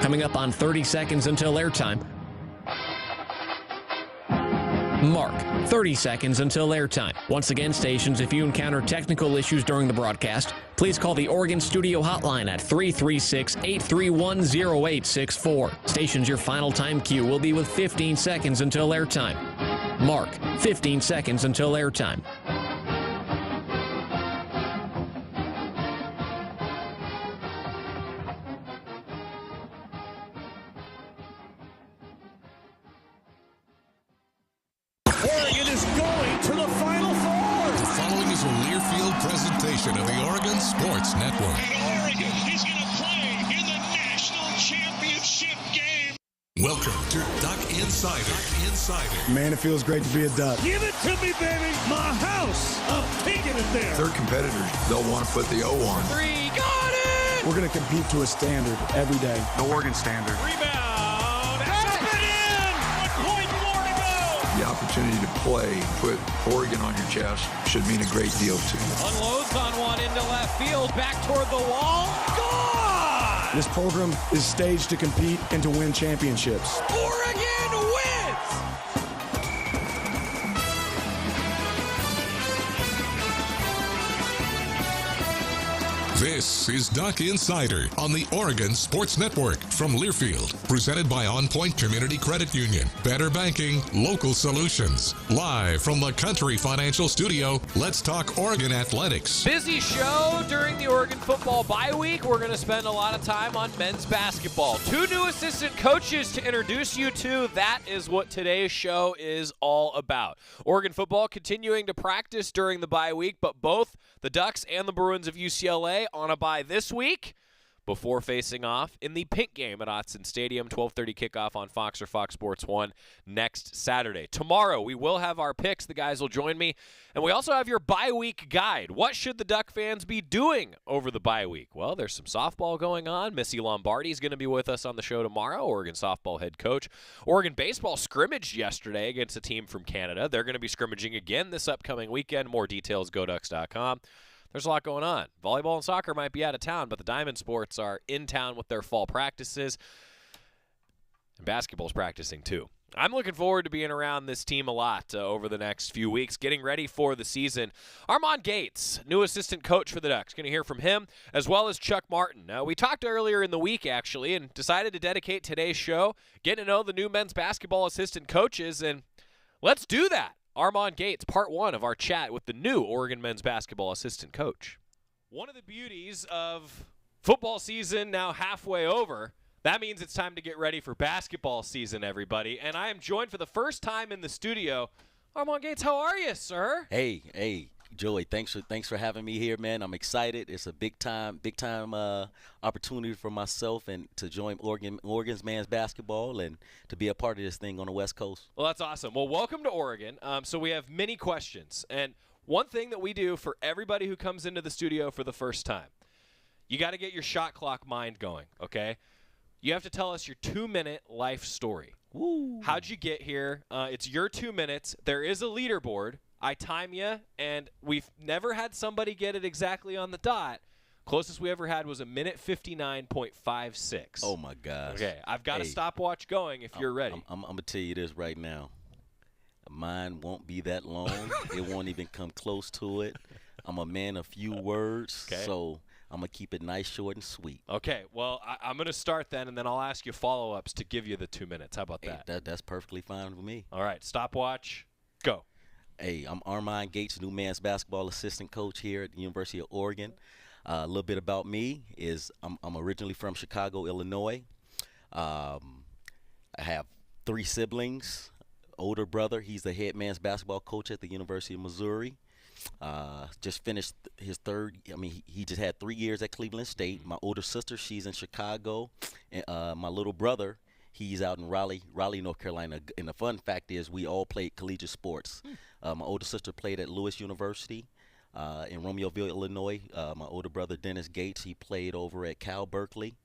Coming up on 30 seconds until airtime. Mark, 30 seconds until airtime. Once again, stations, if you encounter technical issues during the broadcast, please call the Oregon Studio Hotline at 336-831-0864. Stations, your final time cue will be with 15 seconds until airtime. Mark, 15 seconds until airtime. Oregon is going to the Final Four. The following is a Learfield presentation of the Oregon Sports Network. And Oregon is going to play in the national championship game. Welcome to Duck Insider. Man, it feels great to be a Duck. Give it to me, baby. My house. I'm taking it there. They're competitors. They'll want to put the O on. Three, got it! We're going to compete to a standard every day. The Oregon standard. Rebound. Up and in. 1 point more to go. The opportunity to play, put Oregon on your chest, should mean a great deal to you. Unloads on one into left field. Back toward the wall. Gone! This program is staged to compete and to win championships. Oregon wins! This is Duck Insider on the Oregon Sports Network from Learfield, presented by On Point Community Credit Union. Better banking, local solutions. Live from the Country Financial Studio, let's talk Oregon athletics. Busy show during the Oregon football bye week. We're going to spend a lot of time on men's basketball. 2 new assistant coaches to introduce you to. That is what today's show is all about. Oregon football continuing to practice during the bye week, but both the Ducks and the Bruins of UCLA on a bye this week before facing off in the Pink game at Autzen Stadium. 12:30 kickoff on Fox or Fox Sports 1 next Saturday. Tomorrow we will have our picks. The guys will join me. And we also have your bye week guide. What should the Duck fans be doing over the bye week? Well, there's some softball going on. Missy Lombardi is going to be with us on the show tomorrow, Oregon softball head coach. Oregon baseball scrimmaged yesterday against a team from Canada. They're going to be scrimmaging again this upcoming weekend. More details, goducks.com. There's a lot going on. Volleyball and soccer might be out of town, but the Diamond Sports are in town with their fall practices. And basketball's practicing too. I'm looking forward to being around this team a lot over the next few weeks, getting ready for the season. Armon Gates, new assistant coach for the Ducks. Going to hear from him, as well as Chuck Martin. We talked earlier in the week, actually, and decided to dedicate today's show getting to know the new men's basketball assistant coaches, and let's do that. Armon Gates, part 1 of our chat with the new Oregon men's basketball assistant coach. One of the beauties of football season now halfway over, that means it's time to get ready for basketball season, everybody. And I am joined for the first time in the studio. Armon Gates, how are you, sir? Hey, Joey, thanks for having me here, man. I'm excited. It's a big time opportunity for myself and to join Oregon's men's basketball and to be a part of this thing on the West Coast. Well, that's awesome. Well, welcome to Oregon. So we have many questions, and one thing that we do for everybody who comes into the studio for the first time, you got to get your shot clock mind going. Okay, you have to tell us your 2-minute life story. Woo. How'd you get here? It's your 2 minutes. There is a leaderboard. I time you, and we've never had somebody get it exactly on the dot. Closest we ever had was a minute 59.56. Oh, my gosh. Okay, I've got a stopwatch going if you're ready. I'm going to tell you this right now. Mine won't be that long. It won't even come close to it. I'm a man of few words, so I'm going to keep it nice, short, and sweet. Okay, well, I'm going to start then, and then I'll ask you follow-ups to give you the 2 minutes. How about that? That's perfectly fine with me. All right, stopwatch, go. Hey, I'm Armon Gates, new men's basketball assistant coach here at the University of Oregon. A little bit about me is I'm originally from Chicago, Illinois. I have 3 siblings. Older brother, he's the head men's basketball coach at the University of Missouri. Just finished his he just had 3 years at Cleveland State. My older sister, she's in Chicago. And my little brother, he's out in Raleigh, North Carolina. And the fun fact is we all played collegiate sports. My older sister played at Lewis University in Romeoville, Illinois. My older brother, Dennis Gates, he played over at Cal Berkeley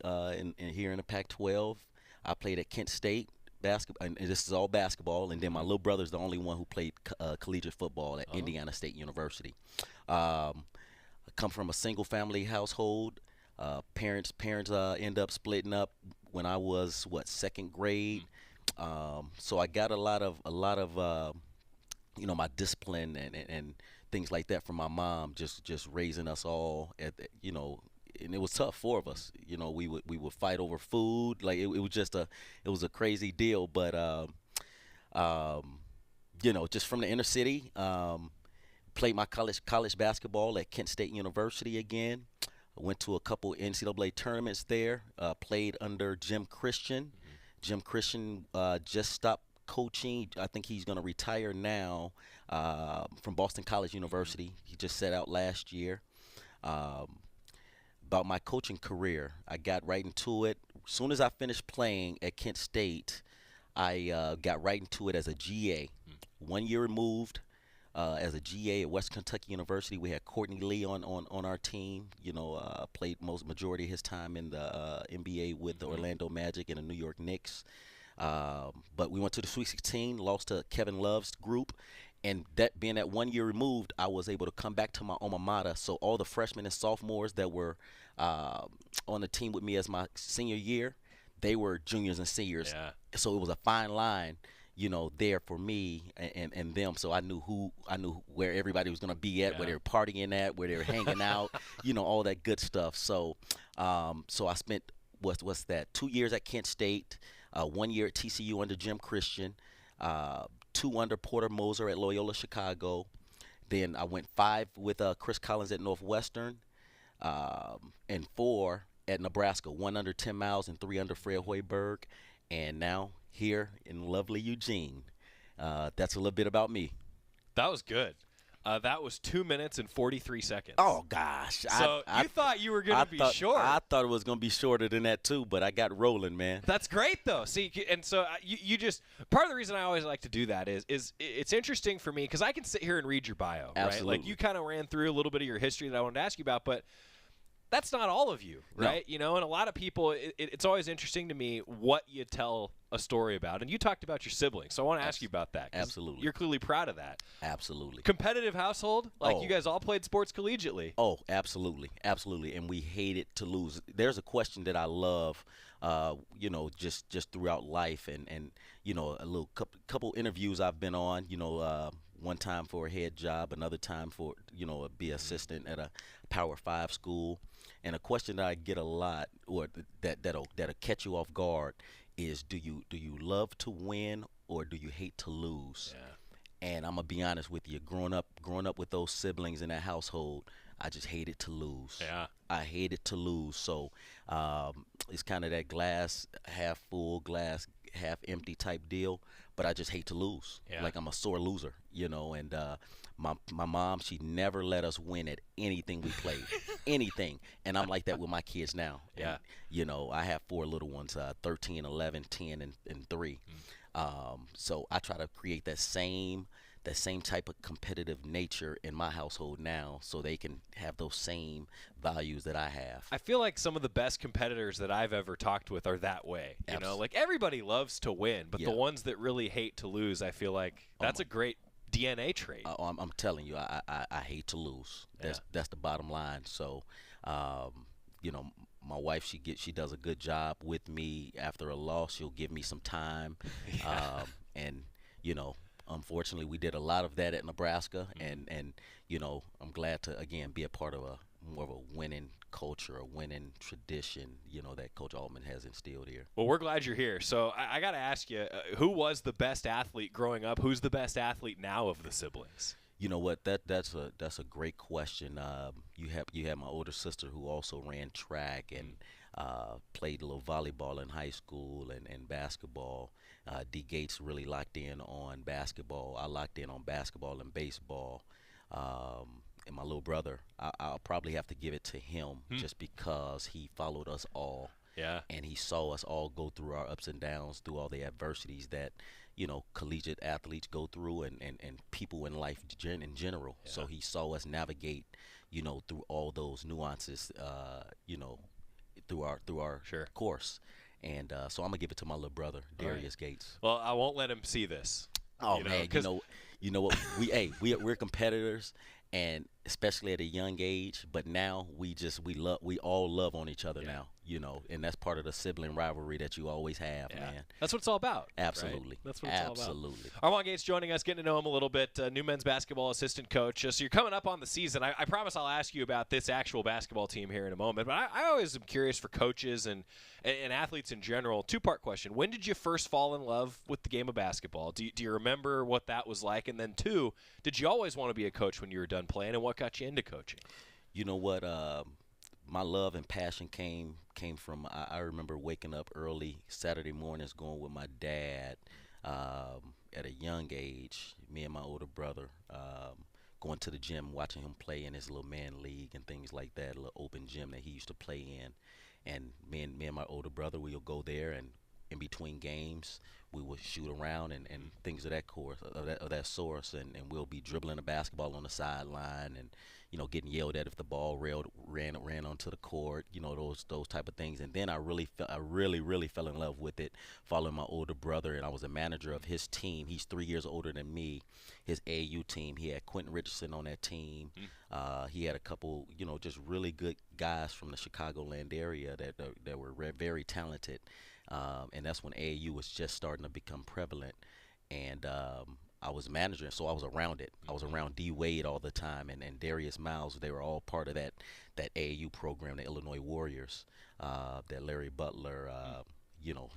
here in the Pac-12. I played at Kent State basketball, and this is all basketball. And then my little brother's the only one who played collegiate football at Indiana State University. I come from a single-family household. Parents end up splitting up when I was second grade. So I got a lot of my discipline and things like that from my mom, just raising us all and it was tough, four of us. We would fight over food. Like it was a crazy deal, but just from the inner city. Played my college basketball at Kent State University again. I went to a couple NCAA tournaments there. Played under Jim Christian. Jim Christian just stopped coaching. I think he's going to retire now from Boston College University. He just set out last year. About my coaching career, I got right into it. As soon as I finished playing at Kent State, I got right into it as a GA. 1 year removed. As a GA at West Kentucky University, we had Courtney Lee on our team. Played majority of his time in the NBA with the Orlando Magic and the New York Knicks. But we went to the Sweet 16, lost to Kevin Love's group, and that being that 1 year removed, I was able to come back to my alma mater. So all the freshmen and sophomores that were on the team with me as my senior year, they were juniors and seniors. Yeah. So it was a fine line. There for me and them. So I knew where everybody was going to be at, where they were partying at, where they were hanging out, all that good stuff. So so I spent, what's that, 2 years at Kent State, 1 year at TCU under Jim Christian, 2 under Porter Moser at Loyola Chicago. Then I went 5 with Chris Collins at Northwestern, and 4 at Nebraska, 1 under Tim Miles and 3 under Fred Hoiberg. And now here in lovely Eugene. That's a little bit about me. That was good. That was 2 minutes and 43 seconds. Oh, gosh. So you thought you were going to be short. I thought it was going to be shorter than that, too, but I got rolling, man. That's great, though. See, and so you just – part of the reason I always like to do that is it's interesting for me because I can sit here and read your bio, Absolutely. right? Like you kind of ran through a little bit of your history that I wanted to ask you about, but – that's not all of you, right? No. And a lot of people, it's always interesting to me what you tell a story about. And you talked about your siblings, so I want to ask you about that. Absolutely. You're clearly proud of that. Absolutely. Competitive household? Like you guys all played sports collegiately? Oh, absolutely. Absolutely. And we hated to lose. There's a question that I love, just throughout life and a little couple interviews I've been on, one time for a head job, another time for, be assistant at a Power 5 school. And a question that I get a lot, or that'll catch you off guard, is do you love to win or do you hate to lose? Yeah. And I'm gonna be honest with you, growing up with those siblings in that household, I just hated to lose. Yeah. I hated to lose. So it's kind of that glass half full, glass half empty type deal. But I just hate to lose. Yeah. Like I'm a sore loser, and my mom, she never let us win at anything we played, anything. And I'm like that with my kids now. Yeah. And, I have 4 little ones, 13, 11, 10, and 3. So I try to create that same type of competitive nature in my household now so they can have those same values that I have. I feel like some of the best competitors that I've ever talked with are that way. Like everybody loves to win, but the ones that really hate to lose, I feel like that's a great DNA trait. I'm telling you, I hate to lose. That's the bottom line. So, my wife, she does a good job with me. After a loss, she'll give me some time, and unfortunately, we did a lot of that at Nebraska, and I'm glad to again be a part of more of a winning culture, a winning tradition, that Coach Altman has instilled here. Well, we're glad you're here. So I got to ask you, who was the best athlete growing up? Who's the best athlete now of the siblings? You know what? That's a great question. You have my older sister who also ran track and played a little volleyball in high school and basketball. D. Gates really locked in on basketball. I locked in on basketball and baseball. And my little brother, I'll probably have to give it to him just because he followed us all. Yeah. And he saw us all go through our ups and downs, through all the adversities that, collegiate athletes go through and people in life in general. Yeah. So he saw us navigate, through all those nuances, through our sure. course. And so I'm going to give it to my little brother, Darius Gates. Well, I won't let him see this. Oh, man, you know what? We're competitors. And especially at a young age. But now we all love on each other now, and that's part of the sibling rivalry that you always have, man. That's what it's all about. Absolutely. Right? That's what it's all about. Absolutely. Armon Gates joining us, getting to know him a little bit, new men's basketball assistant coach. So you're coming up on the season. I promise I'll ask you about this actual basketball team here in a moment, but I always am curious for coaches and athletes in general. Two-part question. When did you first fall in love with the game of basketball? Do you remember what that was like? And then two, did you always want to be a coach when you were done playing, and what got you into coaching? You know what? My love and passion came from, I remember waking up early Saturday mornings going with my dad at a young age, me and my older brother, going to the gym, watching him play in his little man league and things like that, a little open gym that he used to play in. And me and my older brother, we'll go there, and in between games, we would shoot around and things of that source, and we'll be dribbling a basketball on the sideline and getting yelled at if the ball ran onto the court, those type of things. And then I really fell in love with it, following my older brother, and I was a manager of his team. He's 3 years older than me. His AAU team, he had Quentin Richardson on that team. He had a couple, just really good guys from the Chicagoland area that were very talented. And that's when AAU was just starting to become prevalent. And I was manager, so I was around it. I was around D. Wade all the time, and Darius Miles. They were all part of that AAU program, the Illinois Warriors, that Larry Butler,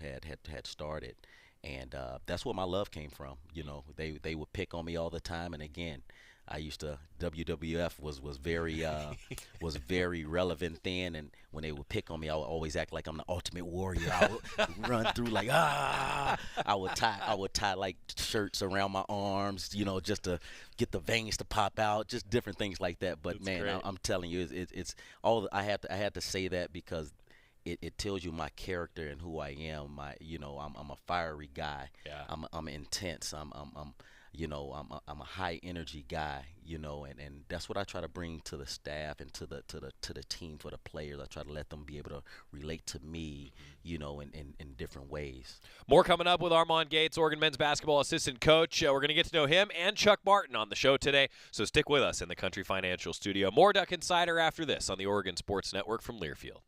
had started. And that's where my love came from. They would pick on me all the time, and again, I used to, WWF was very relevant then, and when they would pick on me, I would always act like I'm the ultimate warrior. I would run through like I would tie like shirts around my arms, just to get the veins to pop out, just different things like that. But that's man, I'm telling you, it's all. I had to say that because it tells you my character and who I am. I'm a fiery guy. Yeah. I'm intense. I'm a high energy guy, and that's what I try to bring to the staff and to the team, for the players. I try to let them be able to relate to me, in different ways. More coming up with Armon Gates, Oregon men's basketball assistant coach. We're going to get to know him and Chuck Martin on the show today, so stick with us in the Country Financial Studio. More Duck Insider after this on the Oregon Sports Network from Learfield.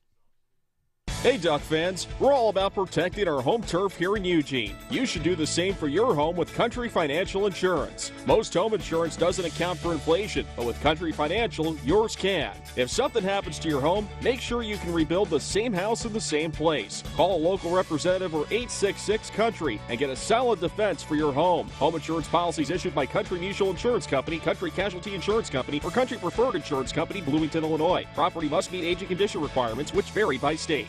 Hey Duck fans, we're all about protecting our home turf here in Eugene. You should do the same for your home with Country Financial Insurance. Most home insurance doesn't account for inflation, but with Country Financial, yours can. If something happens to your home, make sure you can rebuild the same house in the same place. Call a local representative or 866-COUNTRY and get a solid defense for your home. Home insurance policies issued by Country Mutual Insurance Company, Country Casualty Insurance Company, or Country Preferred Insurance Company, Bloomington, Illinois. Property must meet age and condition requirements, which vary by state.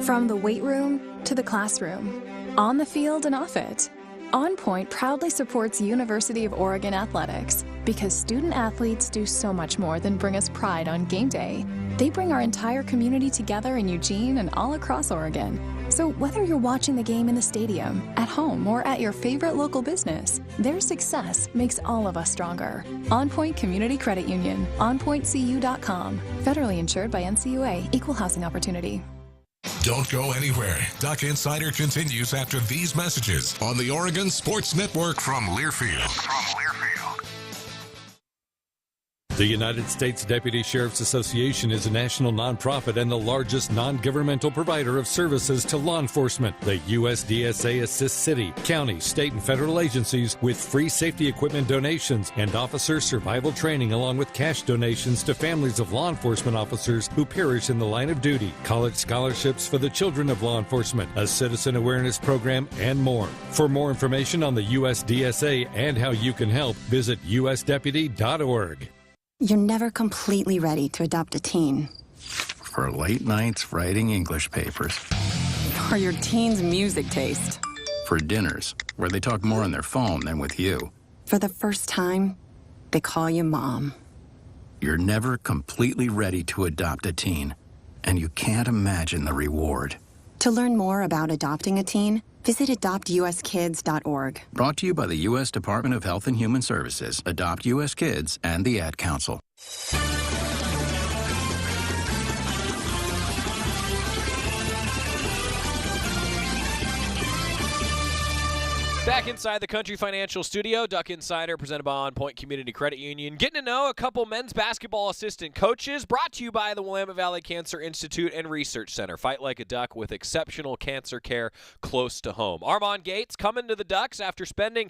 From the weight room to the classroom, on the field and off it, On Point proudly supports University of Oregon athletics because student athletes do so much more than bring us pride on game day. They bring our entire community together in Eugene and all across Oregon. So whether you're watching the game in the stadium, at home, or at your favorite local business, their success makes all of us stronger. On Point Community Credit Union, onpointcu.com. Federally insured by NCUA, Equal Housing Opportunity. Don't go anywhere. Duck Insider continues after these messages on the Oregon Sports Network from Learfield. The United States Deputy Sheriff's Association is a national nonprofit and the largest non-governmental provider of services to law enforcement. The USDSA assists city, county, state, and federal agencies with free safety equipment donations and officer survival training, along with cash donations to families of law enforcement officers who perish in the line of duty, college scholarships for the children of law enforcement, a citizen awareness program, and more. For more information on the USDSA and how you can help, visit usdeputy.org. You're never completely ready to adopt a teen. For late nights writing English papers. For your teen's music taste. For dinners, where they talk more on their phone than with you. For the first time, they call you Mom. You're never completely ready to adopt a teen, and you can't imagine the reward. To learn more about adopting a teen, visit adoptuskids.org. Brought to you by the U.S. Department of Health and Human Services, Adopt U.S. Kids, and the Ad Council. Back inside the Country Financial Studio, Duck Insider presented by On Point Community Credit Union. Getting to know a couple men's basketball assistant coaches, brought to you by the Willamette Valley Cancer Institute and Research Center. Fight like a Duck with exceptional cancer care close to home. Armon Gates coming to the Ducks after spending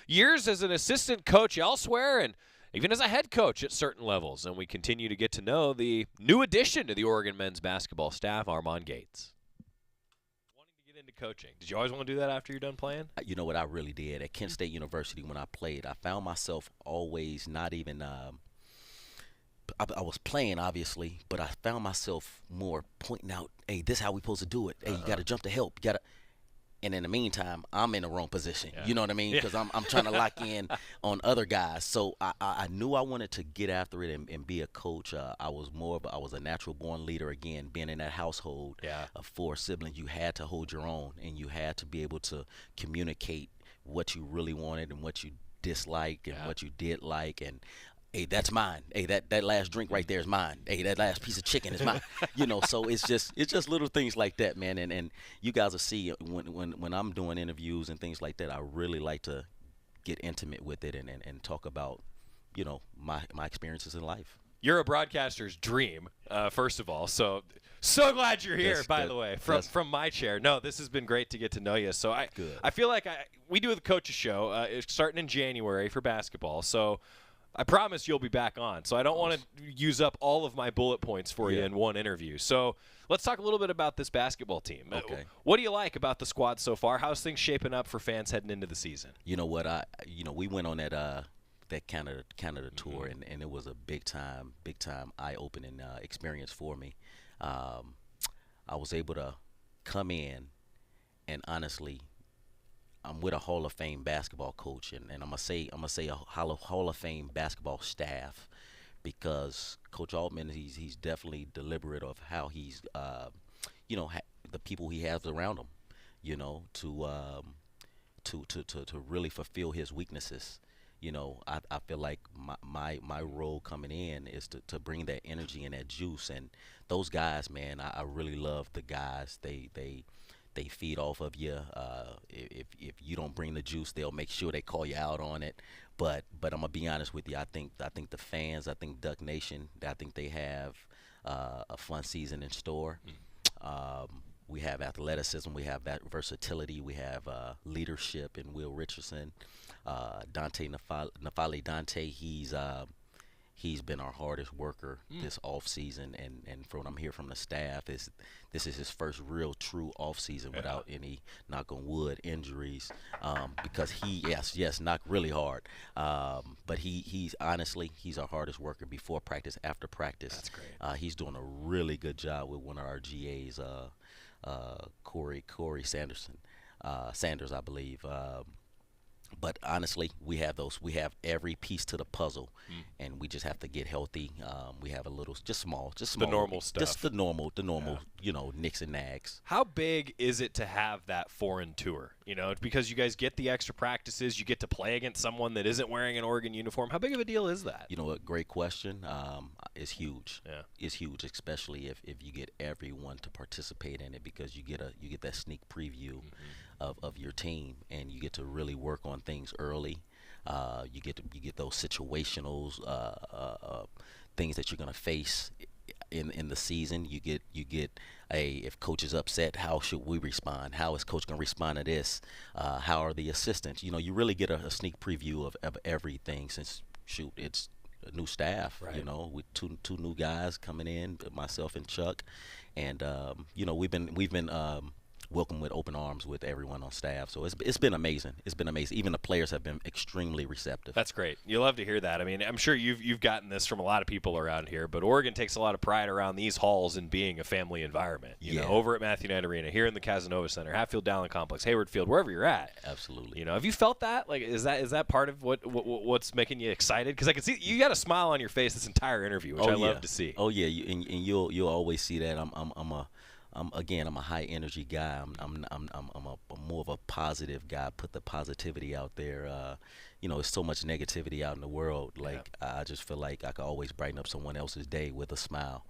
years as an assistant coach elsewhere and even as a head coach at certain levels. And we continue to get to know the new addition to the Oregon men's basketball staff, Armon Gates. Into coaching. Did you always want to do that after you're done playing? You know what, I really did. At Kent State University when I played, I found myself always not even I was playing, obviously, but I found myself more pointing out, hey, this is how we supposed to do it. Hey, you got to jump to help. You got to. And in the meantime, I'm in the wrong position. Yeah. You know what I mean? Because I'm trying to lock in on other guys. So I knew I wanted to get after it and be a coach. I was a natural born leader. Again, being in that household of 4 siblings, you had to hold your own, and you had to be able to communicate what you really wanted and what you disliked and what you did like. And hey, that's mine. Hey, that last drink right there is mine. Hey, that last piece of chicken is mine. You know, so it's just little things like that, man. And you guys will see when I'm doing interviews and things like that, I really like to get intimate with it and talk about, you know, my experiences in life. You're a broadcaster's dream, first of all. So glad you're here, by the way, from my chair. No, this has been great to get to know you. So I feel like we do the Coaches Show. It's starting in January for basketball. So I promise you'll be back on. So I don't want to use up all of my bullet points for you in one interview. So let's talk a little bit about this basketball team. Okay. What do you like about the squad so far? How's things shaping up for fans heading into the season? You know what? We went on that Canada tour, and it was a big time eye-opening experience for me. I was able to come in, and honestly, I'm with a Hall of Fame basketball coach, and I'm gonna say a Hall of Fame basketball staff, because Coach Altman, he's definitely deliberate of how he's the people he has around him, you know, to really fulfill his weaknesses. You know, I feel like my role coming in is to bring that energy and that juice, and those guys, man, I really love the guys. They feed off of you. If you don't bring the juice, they'll make sure they call you out on it. But I'm gonna be honest with you. I think the fans, I think Duck Nation, I think they have a fun season in store. We have athleticism, we have that versatility, we have leadership in Will Richardson, Dante Nafali. Dante, he's been our hardest worker this off season, and from what I'm hearing from the staff, this is his first real true off season without any, knock on wood, injuries, because he knocked really hard, but he's honestly, he's our hardest worker before practice, after practice. That's great. He's doing a really good job with one of our GAs, Corey Sanders, I believe. But honestly, we have every piece to the puzzle, and we just have to get healthy. We have a little, just small, the normal stuff, just the normal, you know, nicks and nags. How big is it to have that foreign tour? You know, because you guys get the extra practices, you get to play against someone that isn't wearing an Oregon uniform. How big of a deal is that? You know what? Great question. It's huge. Yeah, it's huge, especially if you get everyone to participate in it, because you get that sneak preview of your team, and you get to really work on things early. You get those situationals, things that you're gonna face in the season. You get if coach is upset, how should we respond? How is coach gonna respond to this? How are the assistants? You know, you really get a sneak preview of everything, since it's a new staff, right? You know, with two new guys coming in, myself and Chuck, and you know, we've been welcome with open arms with everyone on staff. So it's been amazing. It's been amazing. Even the players have been extremely receptive. That's great. You love to hear that. I mean, I'm sure you've gotten this from a lot of people around here, but Oregon takes a lot of pride around these halls in being a family environment. You know, over at Matthew Knight Arena, here in the Casanova Center, Hatfield Dowling Complex, Hayward Field, wherever you're at. Absolutely. You know, have you felt that? Like, is that part of what's making you excited? Because I can see you got a smile on your face this entire interview, which I love to see. Oh yeah, and you'll always see that. I'm a high energy guy. I'm more of a positive guy. Put the positivity out there. There's so much negativity out in the world. Like, I just feel like I could always brighten up someone else's day with a smile,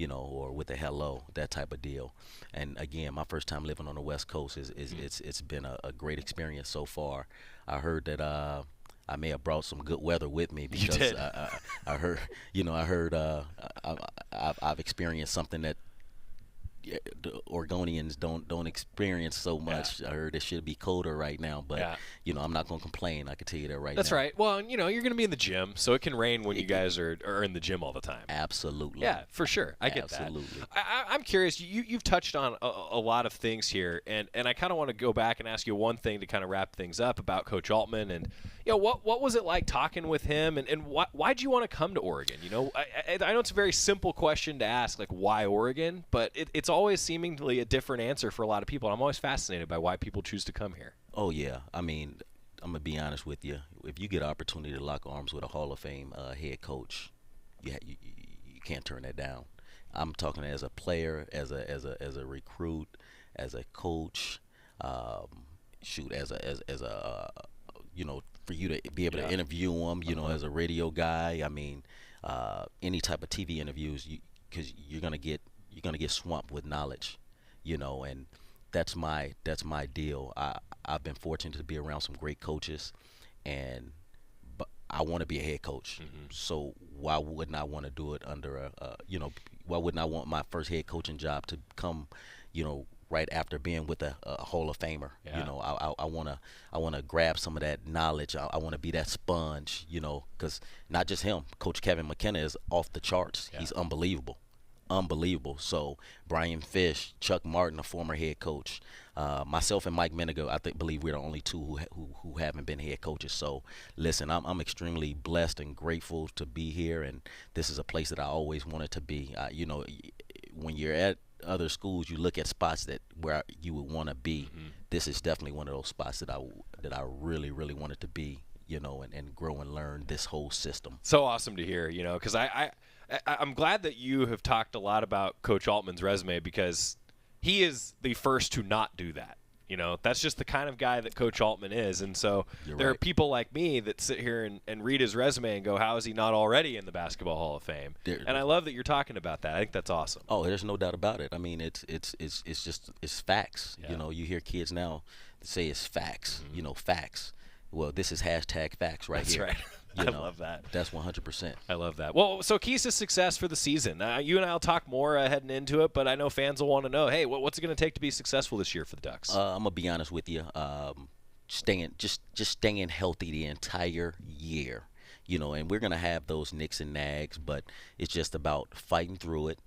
or with a hello, that type of deal. And again, my first time living on the West Coast it's been a great experience so far. I heard that I may have brought some good weather with me because I heard I've experienced something that the Oregonians don't experience so much. I heard it should be colder right now, but I'm not going to complain. I can tell you that right now. That's right. Well, you're going to be in the gym, so it can rain when you guys are in the gym all the time. Absolutely. Yeah, for sure. I get that. Absolutely. I'm curious. You've touched on a lot of things here, and I kind of want to go back and ask you one thing to kind of wrap things up about Coach Altman. And what was it like talking with him, and why'd you want to come to Oregon? I know it's a very simple question to ask, like why Oregon, but it's always seemingly a different answer for a lot of people. I'm always fascinated by why people choose to come here. Oh, yeah. I mean, I'm going to be honest with you. If you get an opportunity to lock arms with a Hall of Fame head coach, you can't turn that down. I'm talking as a player, as a recruit, as a coach, as a for you to be able to interview them, as a radio guy. I mean, any type of TV interviews, because you're gonna get swamped with knowledge, and that's my deal. I've been fortunate to be around some great coaches, but I want to be a head coach. So why wouldn't I want to do it under why wouldn't I want my first head coaching job to come, right after being with a Hall of Famer? I want to grab some of that knowledge. I want to be that sponge, because not just him. Coach Kevin McKenna is off the charts. He's unbelievable. So Brian Fish, Chuck Martin, a former head coach, myself and Mike Minigo, believe we're the only two who haven't been head coaches. So listen, I'm extremely blessed and grateful to be here, and this is a place that I always wanted to be. When you're at other schools, you look at spots where you would want to be. This is definitely one of those spots that I really, really wanted to be, and grow and learn this whole system. So awesome to hear, because I'm glad that you have talked a lot about Coach Altman's resume, because he is the first to not do that. That's just the kind of guy that Coach Altman is. And so there are people like me that sit here and read his resume and go, how is he not already in the Basketball Hall of Fame? And I love that you're talking about that. I think that's awesome. Oh, there's no doubt about it. I mean, it's facts. Yeah. You hear kids now say it's facts, facts. Well, this is hashtag facts right here. That's right. I love that. That's 100%. I love that. Well, so keys to success for the season. You and I will talk more heading into it, but I know fans will want to know, hey, what's it going to take to be successful this year for the Ducks? I'm going to be honest with you. Staying healthy the entire year. And we're going to have those nicks and nags, but it's just about fighting through it.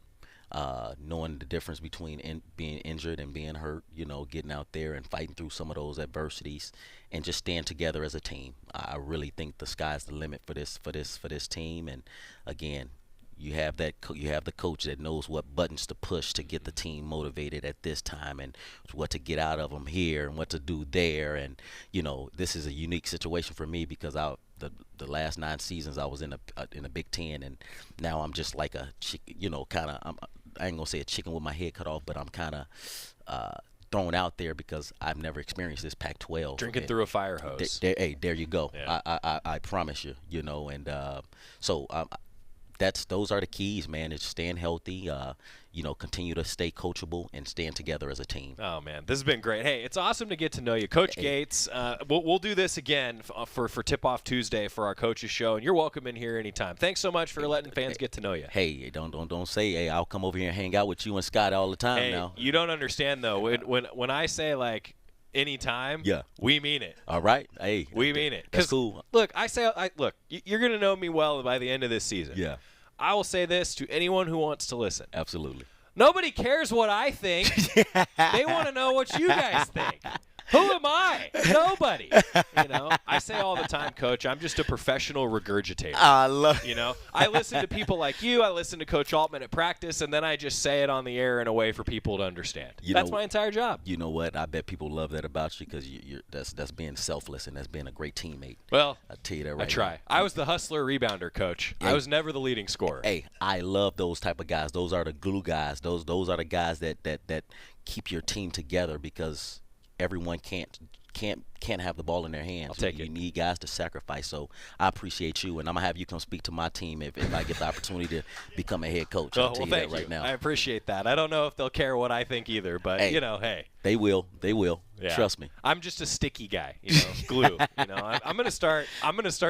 Knowing the difference between being injured and being hurt, getting out there and fighting through some of those adversities, and just staying together as a team. I really think the sky's the limit for this team. And again, you have the coach that knows what buttons to push to get the team motivated at this time, and what to get out of them here and what to do there. And this is a unique situation for me because the last 9 seasons I was in a Big Ten, and now I'm just like a I ain't gonna say a chicken with my head cut off, but I'm kind of thrown out there because I've never experienced this Pac-12. Drinking through a fire hose. There you go. Yeah. I promise you. And so those are the keys, man. It's staying healthy. Continue to stay coachable and stand together as a team. Oh man, this has been great. Hey, it's awesome to get to know you, Coach Gates. We'll do this again for Tip-Off Tuesday for our coaches show, and you're welcome in here anytime. Thanks so much for letting fans get to know you. Hey, don't say, hey, I'll come over here and hang out with you and Scott all the time. Hey, now. You don't understand though. When I say like anytime, we mean it. All right, hey, we mean it. That's cool. Look, you're gonna know me well by the end of this season. Yeah. I will say this to anyone who wants to listen. Absolutely. Nobody cares what I think. They want to know what you guys think. Who am I? Nobody. I say all the time, Coach, I'm just a professional regurgitator. I love I listen to people like you. I listen to Coach Altman at practice, and then I just say it on the air in a way for people to understand. That's my entire job. You know what? I bet people love that about you because that's being selfless, and that's being a great teammate. Well, I tell you that right I try. now. I was the hustler rebounder, Coach. Hey, I was never the leading scorer. Hey, I love those type of guys. Those are the glue guys. Those are the guys that keep your team together because everyone can't have the ball in their hands. I'll take you need guys to sacrifice. So I appreciate you, and I'm gonna have you come speak to my team if I get the opportunity to become a head coach. I'll tell you that right now. I appreciate that. I don't know if they'll care what I think either, but hey, they will. They will. Yeah. Trust me. I'm just a sticky guy, glue. I'm gonna start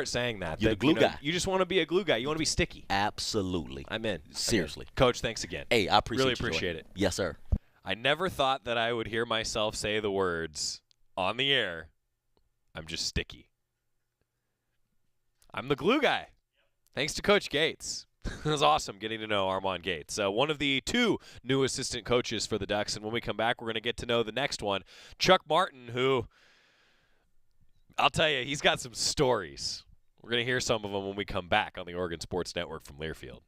saying that. You're the glue guy. You just want to be a glue guy. You want to be sticky. Absolutely. I'm in. Seriously, Coach. Thanks again. Hey, I really appreciate it. Yes, sir. I never thought that I would hear myself say the words on the air. I'm just sticky. I'm the glue guy. Thanks to Coach Gates. It was awesome getting to know Armon Gates, one of the 2 new assistant coaches for the Ducks. And when we come back, we're going to get to know the next one, Chuck Martin, who, I'll tell you, he's got some stories. We're going to hear some of them when we come back on the Oregon Sports Network from Learfield.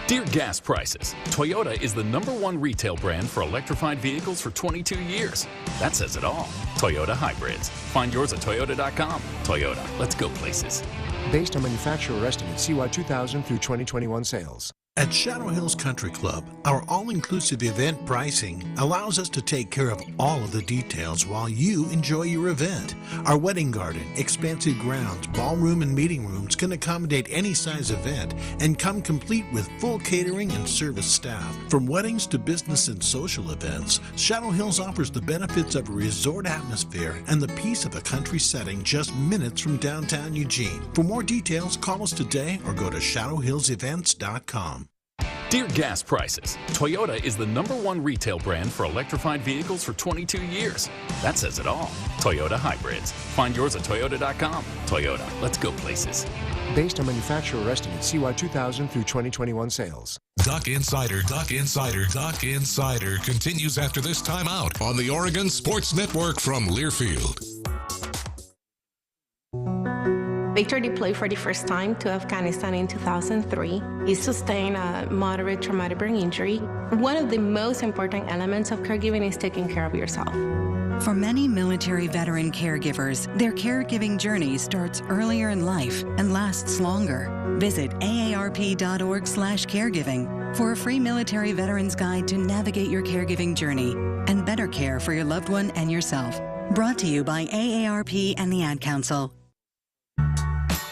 Dear gas prices, Toyota is the #1 retail brand for electrified vehicles for 22 years. That says it all. Toyota hybrids. Find yours at toyota.com. Toyota, let's go places. Based on manufacturer estimates, CY 2000 through 2021 sales. At Shadow Hills Country Club, our all-inclusive event pricing allows us to take care of all of the details while you enjoy your event. Our wedding garden, expansive grounds, ballroom, and meeting rooms can accommodate any size event and come complete with full catering and service staff. From weddings to business and social events, Shadow Hills offers the benefits of a resort atmosphere and the peace of a country setting just minutes from downtown Eugene. For more details, call us today or go to shadowhillsevents.com. Dear gas prices, Toyota is the #1 retail brand for electrified vehicles for 22 years. That says it all. Toyota hybrids. Find yours at toyota.com. Toyota, let's go places. Based on manufacturer estimates, CY 2000 through 2021 sales. Duck Insider continues after this timeout on the Oregon Sports Network from Learfield. Victor deployed for the first time to Afghanistan in 2003. He sustained a moderate traumatic brain injury. One of the most important elements of caregiving is taking care of yourself. For many military veteran caregivers, their caregiving journey starts earlier in life and lasts longer. Visit aarp.org/caregiving for a free military veterans guide to navigate your caregiving journey and better care for your loved one and yourself. Brought to you by AARP and the Ad Council.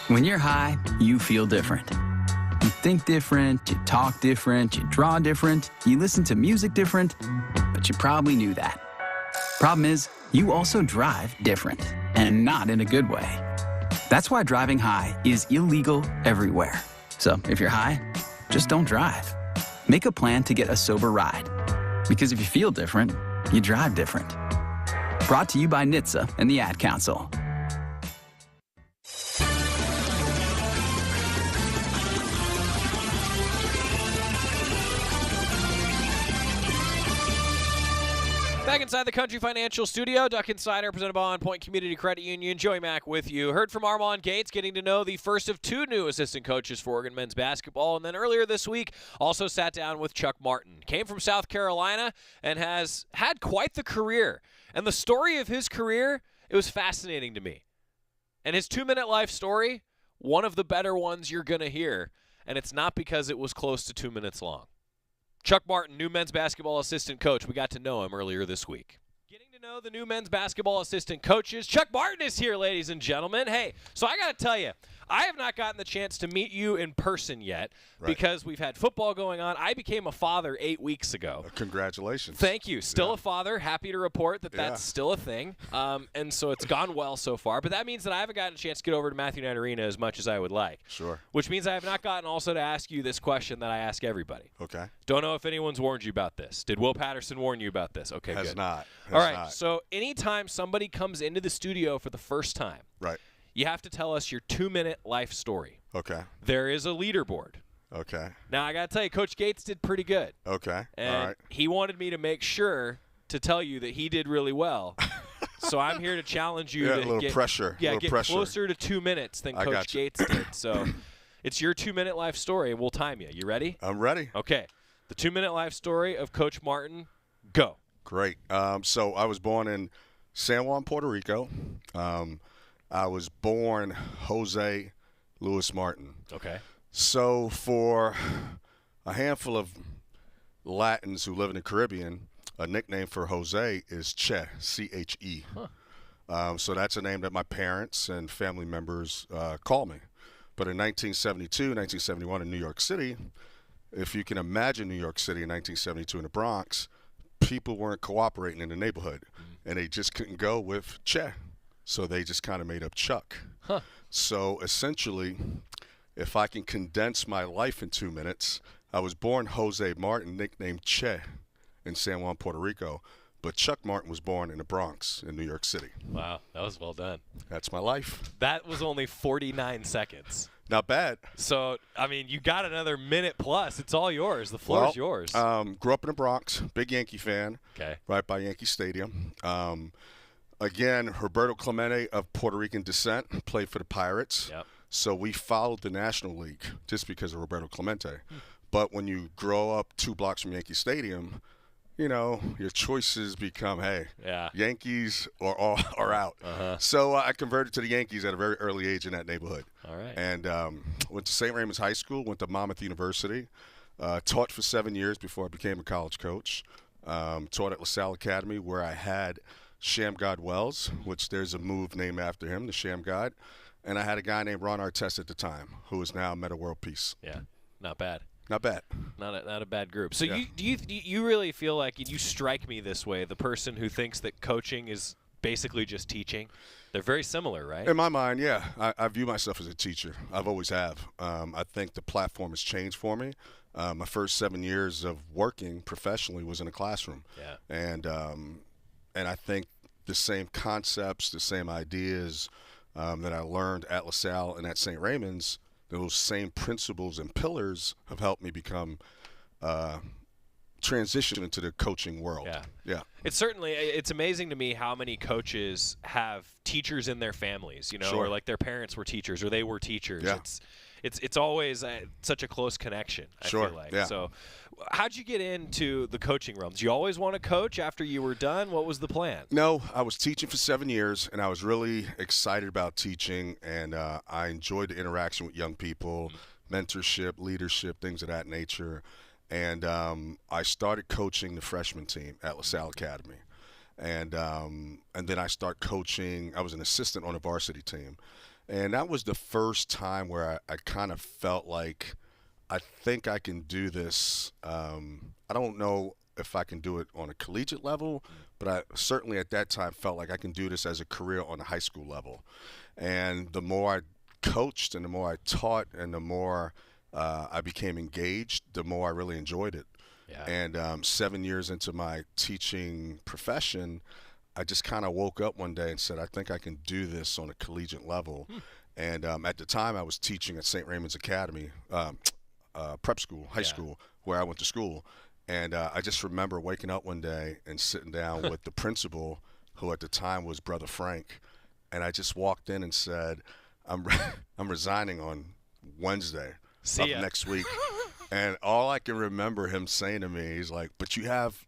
When you're high, you feel different. You think different, you talk different, you draw different, you listen to music different, but you probably knew that. Problem is, you also drive different, and not in a good way. That's why driving high is illegal everywhere. So if you're high, just don't drive. Make a plan to get a sober ride. Because if you feel different, you drive different. Brought to you by NHTSA and the Ad Council. Back inside the Country Financial Studio, Duck Insider presented by On Point Community Credit Union. Joey Mack with you. Heard from Armon Gates, getting to know the first of 2 new assistant coaches for Oregon men's basketball. And then earlier this week, also sat down with Chuck Martin. Came from South Carolina and has had quite the career. And the story of his career, it was fascinating to me. And his 2-minute life story, one of the better ones you're going to hear. And it's not because it was close to 2 minutes long. Chuck Martin, new men's basketball assistant coach. We got to know him earlier this week. Getting to know the new men's basketball assistant coaches. Chuck Martin is here, ladies and gentlemen. Hey, so I got to tell you, I have not gotten the chance to meet you in person yet because we've had football going on. I became a father 8 weeks ago. Congratulations. Thank you. Still a father. Happy to report that that's still a thing. And so it's gone well so far. But that means that I haven't gotten a chance to get over to Matthew Knight Arena as much as I would like. Sure. Which means I have not gotten also to ask you this question that I ask everybody. Okay. Don't know if anyone's warned you about this. Did Will Patterson warn you about this? Okay, Has good. not. All right. So anytime somebody comes into the studio for the first time, right, you have to tell us your 2-minute life story. Okay. There is a leaderboard. Okay. Now, I got to tell you, Coach Gates did pretty good. Okay. And all right. he wanted me to make sure to tell you that he did really well. So I'm here to challenge you to a little get, pressure. Yeah, little get pressure. closer to 2 minutes than Coach Gates did. So it's your 2-minute life story, and we'll time you. You ready? I'm ready. Okay. The 2-minute life story of Coach Martin. Go. Great. So I was born in San Juan, Puerto Rico. I was born Jose Luis Martin. Okay. So for a handful of Latins who live in the Caribbean, a nickname for Jose is Che, C-H-E. So that's a name that my parents and family members call me. But in 1972, 1971 in New York City, if you can imagine New York City in 1972 in the Bronx, people weren't cooperating in the neighborhood, and they just couldn't go with Che. So they just kind of made up Chuck. So essentially, if I can condense my life in 2 minutes, I was born Jose Martin, nicknamed Che, in San Juan, Puerto Rico. But Chuck Martin was born in the Bronx in New York City. Wow, that was well done. That's my life. That was only 49 seconds. Not bad. So, I mean, you got another minute plus. It's all yours. The floor is yours. Grew up in the Bronx, big Yankee fan. Okay. Right by Yankee Stadium. Again, Roberto Clemente of Puerto Rican descent, played for the Pirates. Yep. So we followed the National League just because of Roberto Clemente. But when you grow up 2 blocks from Yankee Stadium, you know, your choices become, hey, Yankees or out. So I converted to the Yankees at a very early age in that neighborhood. All right. And went to St. Raymond's High School, went to Monmouth University, taught for 7 years before I became a college coach. Taught at LaSalle Academy, where I had Shamgod Wells, which there's a move named after him, the Shamgod. And I had a guy named Ron Artest at the time, who is now Meta World Peace. Yeah, not bad. Not bad. Not a bad group. So you really feel like, and you strike me this way, the person who thinks that coaching is basically just teaching? They're very similar, right? In my mind, yeah. I view myself as a teacher. I've always have. I think the platform has changed for me. My first 7 years of working professionally was in a classroom. Yeah. And I think the same concepts, the same ideas that I learned at LaSalle and at St. Raymond's, those same principles and pillars have helped me become transition into the coaching world. Yeah. It's amazing to me how many coaches have teachers in their families, you know, or like their parents were teachers or they were teachers. Yeah. It's always such a close connection, I feel like. Yeah. So how'd you get into the coaching realm? Did you always want to coach after you were done? What was the plan? No, I was teaching for 7 years, and I was really excited about teaching, and I enjoyed the interaction with young people, mentorship, leadership, things of that nature. And I started coaching the freshman team at LaSalle Academy. And then I started coaching. I was an assistant on a varsity team. And that was the first time where I kind of felt like I think I can do this. I don't know if I can do it on a collegiate level, but I certainly at that time felt like I can do this as a career on a high school level. And the more I coached and the more I taught and the more I became engaged, the more I really enjoyed it. Yeah. And 7 years into my teaching profession, I just kind of woke up one day and said, I think I can do this on a collegiate level. And at the time, I was teaching at St. Raymond's Academy, prep school, high school, where I went to school. And I just remember waking up one day and sitting down with the principal, who at the time was Brother Frank. And I just walked in and said, I'm resigning on Wednesday of next week. And all I can remember him saying to me, he's like, but you have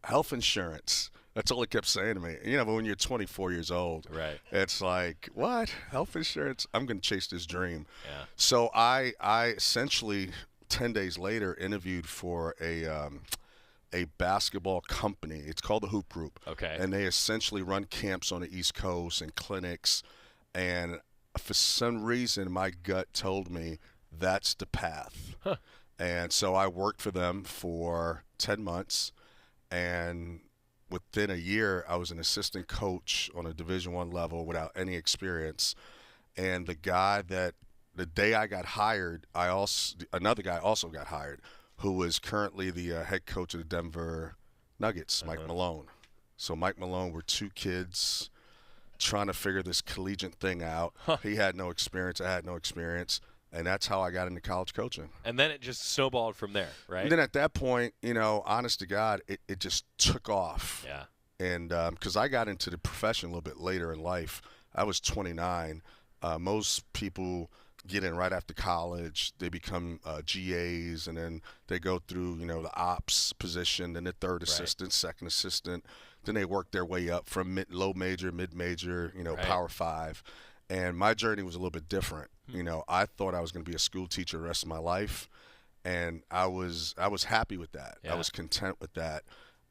health insurance. That's all he kept saying to me. You know, but when you're 24 years old, right, it's like, what? Health insurance? I'm going to chase this dream. Yeah. So I essentially 10 days later interviewed for a basketball company. It's called the Hoop Group. Okay. And they essentially run camps on the East Coast and clinics. And for some reason, my gut told me that's the path. Huh. And so I worked for them for 10 months. And within a year, I was an assistant coach on a Division I level without any experience. And the day I got hired, another guy also got hired, who was currently the head coach of the Denver Nuggets, Mike Malone. So Mike Malone were two kids trying to figure this collegiate thing out. He had no experience. I had no experience. And that's how I got into college coaching. And then it just snowballed from there, right? And then at that point, you know, honest to God, it just took off. Yeah. And because I got into the profession a little bit later in life. I was 29. Most people get in right after college. They become GAs, and then they go through, you know, the ops position, then the third assistant, second assistant. Then they work their way up from low major, mid-major, you know, Power 5. And my journey was a little bit different. You know, I thought I was going to be a school teacher the rest of my life, and I was happy with that. Yeah. I was content with that.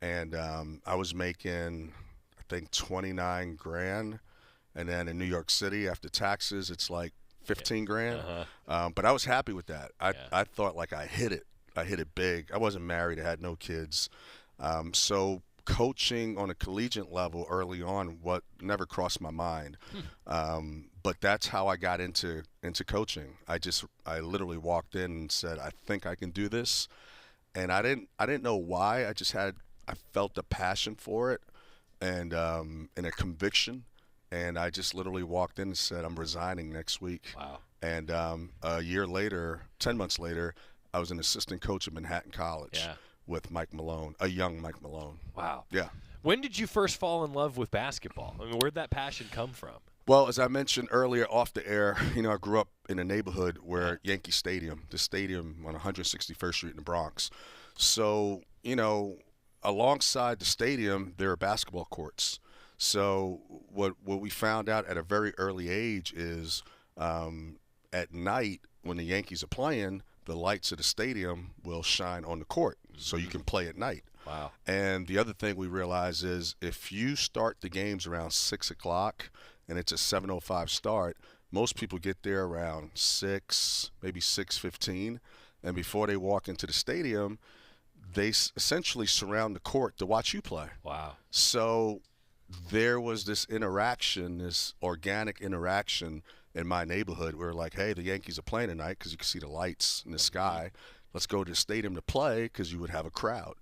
and I was making, I think, 29 grand, and then in New York City after taxes, it's like 15 grand. But I was happy with that. I thought like I hit it big. I wasn't married. I had no kids. So coaching on a collegiate level early on, what never crossed my mind. But that's how I got into coaching. I literally walked in and said, I think I can do this. And I didn't know why. I felt a passion for it and a conviction. And I just literally walked in and said, I'm resigning next week. Wow. And a year later, 10 months later, I was an assistant coach at Manhattan College with Mike Malone, a young Mike Malone. Wow. Yeah. When did you first fall in love with basketball? I mean, where'd that passion come from? Well, as I mentioned earlier off the air, I grew up in a neighborhood where Yankee Stadium, the stadium on 161st Street in the Bronx. So, alongside the stadium, there are basketball courts. So what we found out at a very early age is at night when the Yankees are playing, the lights of the stadium will shine on the court so you can play at night. Wow. And the other thing we realize is if you start the games around 6 o'clock and it's a 7:05 start, most people get there around 6, maybe 6:15. And before they walk into the stadium, they essentially surround the court to watch you play. Wow. So there was this interaction, this organic interaction in my neighborhood. We were like, hey, the Yankees are playing tonight because you can see the lights in the sky. Let's go to the stadium to play because you would have a crowd.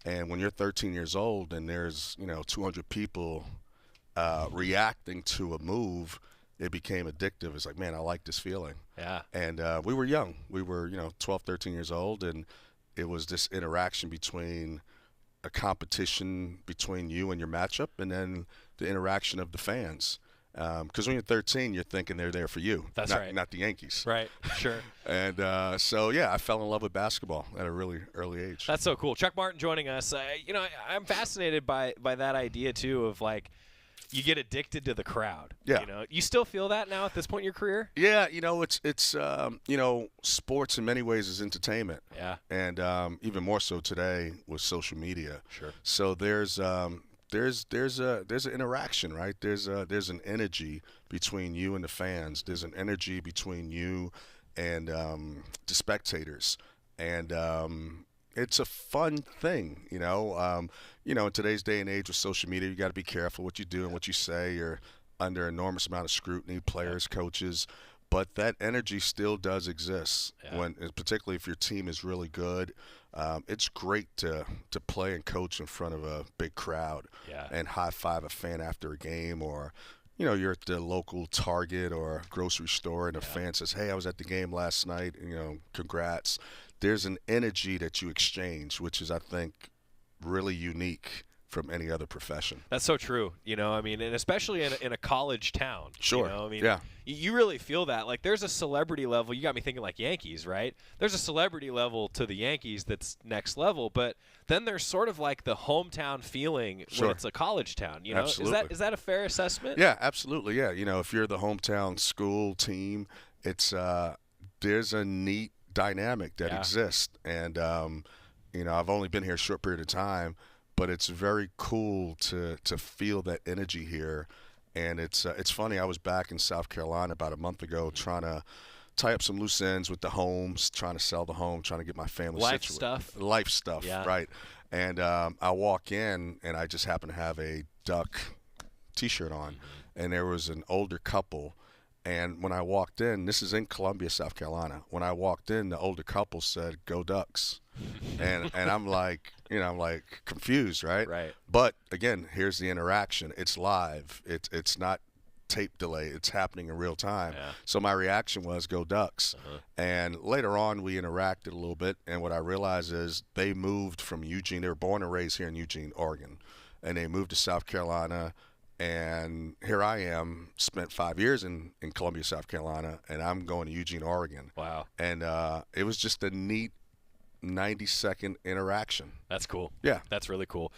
And when you're 13 years old and there's, 200 people reacting to a move, it became addictive. It's like, man, I like this feeling. Yeah. And we were young. We were, 12, 13 years old, and it was this interaction between a competition between you and your matchup, and then the interaction of the fans. Because when you're 13, you're thinking they're there for you. That's right. Not the Yankees. Right, sure. And so, I fell in love with basketball at a really early age. That's so cool. Chuck Martin joining us. I'm fascinated by that idea, too, of, like, you get addicted to the crowd. Yeah. You still feel that now at this point in your career? Yeah, it's sports in many ways is entertainment. Yeah. And even more so today with social media. Sure. So there's an interaction, right? There's an energy between you and the fans. There's an energy between you and the spectators. And it's a fun thing, in today's day and age with social media, you got to be careful what you do and what you say. You're under enormous amount of scrutiny, players, coaches, but that energy still does exist. Particularly if your team is really good. It's great to play and coach in front of a big crowd and high five a fan after a game, or you're at the local Target or grocery store and a fan says, hey, I was at the game last night, congrats. There's an energy that you exchange, which is, I think, really unique from any other profession. That's so true. And especially in a college town. Sure. You really feel that. Like, there's a celebrity level. You got me thinking like Yankees, right? There's a celebrity level to the Yankees that's next level, but then there's sort of like the hometown feeling when it's a college town. Absolutely. Is that a fair assessment? Yeah, absolutely. Yeah. If you're the hometown school team, it's there's a neat dynamic that exists. And I've only been here a short period of time, but it's very cool to feel that energy here. And it's funny, I was back in South Carolina about a month ago trying to tie up some loose ends with the homes, trying to sell the home, trying to get my family situated. Life stuff, right. And I walk in, and I just happen to have a Duck T-shirt on, and there was an older couple. And when I walked in, this is in Columbia, South Carolina. When I walked in, the older couple said, "Go Ducks," and I'm like, I'm like confused, right? Right. But again, here's the interaction. It's live. It's not tape delay. It's happening in real time. Yeah. So my reaction was, "Go Ducks." And later on, we interacted a little bit, and what I realized is they moved from Eugene. They were born and raised here in Eugene, Oregon, and they moved to South Carolina. And here I am, spent 5 years in Columbia, South Carolina, and I'm going to Eugene, Oregon. Wow. And it was just a neat 90-second interaction. That's cool. Yeah. That's really cool.